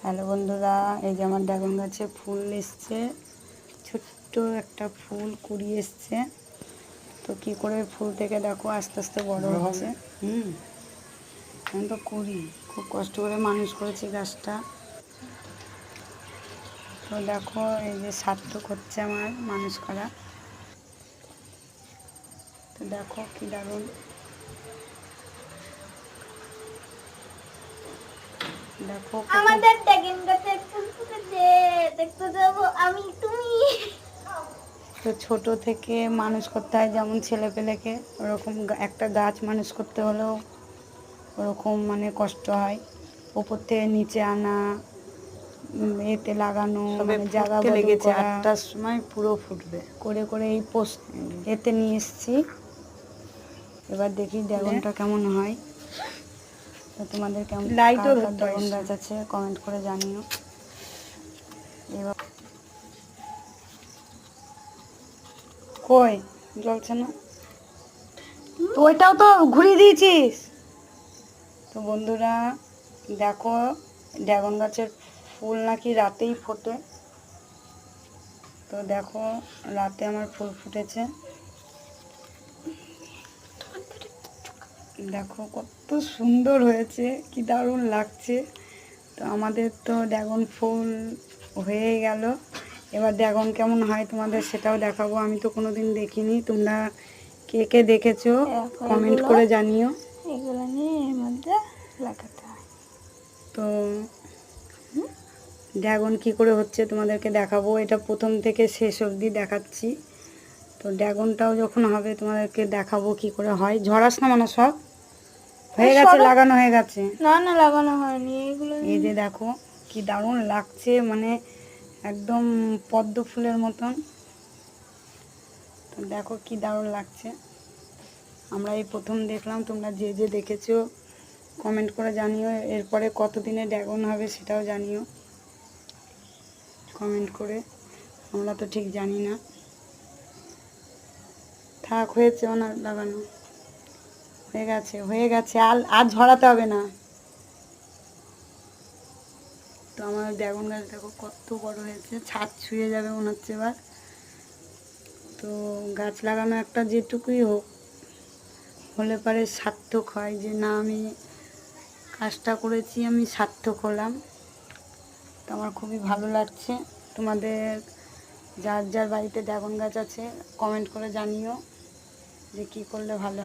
Hello বন্ধুরা, এই যে আমার ড্রাগন গাছে ফুল এসছে, ছোট্ট একটা ফুল কুড়ি এসছে। তো কি করে ফুল থেকে দেখো আস্তে আস্তে বড় হচ্ছে। আমি তো কুড়ি খুব কষ্ট করে মানুষ করেছি গাছটা। তো দেখো এই যে সার্থক হচ্ছে আমার মানুষ করা। তো দেখো কি দারুণ, দেখো আমাদের ড্রাগন গাছে ফুল ফুটেছে, দেখতে যাব আমি তুমি। তো ছোট থেকে মানুষ করতে হয়, যেমন ছেলে পেলেকে ওরকম একটা গাছ মানুষ করতে হলেও ওরকম মানে কষ্ট হয়। উপর থেকে নিচে আনা, এতে লাগানো, মানে জায়গা লেগেছে। 8টার সময় পুরো ফুটবে করে করে এই পোস্ট এতে নিয়ে এসেছি। এবার দেখি ড্রাগনটা কেমন হয়। তো তোমাদের কেমন ড্রাগন গাছ আছে কমেন্ট করে জানিও। এবার কই জ্বলছে না তো, ওইটাও তো ঘুরিয়ে দিয়েছিস। তো বন্ধুরা দেখো, ড্রাগন গাছের ফুল নাকি রাতেই ফোটে। তো দেখো রাতে আমার ফুল ফুটেছে, দেখো কত সুন্দর হয়েছে, কি দারুণ লাগছে। তো আমাদের তো ড্রাগন ফুল হয়ে গেল। এবার ড্রাগন কেমন হয় তোমাদের সেটাও দেখাবো। আমি তো কোনোদিন দেখিনি, তোমরা কে কে দেখেছো কমেন্ট করে জানিও। এগুলো নিয়ে এর মধ্যে লাগাতে হয়। তো ড্রাগন কি করে হচ্ছে তোমাদেরকে দেখাবো, এটা প্রথম থেকে শেষ অবধি দেখাচ্ছি। তো ড্রাগনটাও যখন হবে তোমাদেরকে দেখাবো কি করে হয়। ঝরাস না মানে সব হয়ে গেছে, লাগানো হয়ে গেছে। না না লাগানো হয়নি এগুলো। এই যে দেখো কি দারুণ লাগছে, মানে একদম পদ্ম ফুলের মতন। তো দেখো কি দারুণ লাগছে। আমরা এই প্রথম দেখলাম, তোমরা যে যে দেখেছো কমেন্ট করে জানিও। এরপরে কতদিনে ড্রাগন হবে সেটাও জানিও কমেন্ট করে, আমরা তো ঠিক জানি না। থাক, হয়েছে ওনার লাগানো, হয়ে গেছে হয়ে গেছে, আর ঝরাতে হবে না। তো আমার ড্রাগন গাছ দেখো কত বড় হয়েছে, ছাদ ছুঁয়ে যাবে মনে হচ্ছে এবার। তো গাছ লাগানো একটা যেটুকুই হোক হলে পরে সার্থক হয়, যে না আমি কাজটা করেছি, আমি সার্থক হলাম। তো আমার খুবই ভালো লাগছে। তোমাদের যার যার বাড়িতে ড্রাগন গাছ আছে কমেন্ট করে জানিও যে কী করলে ভালো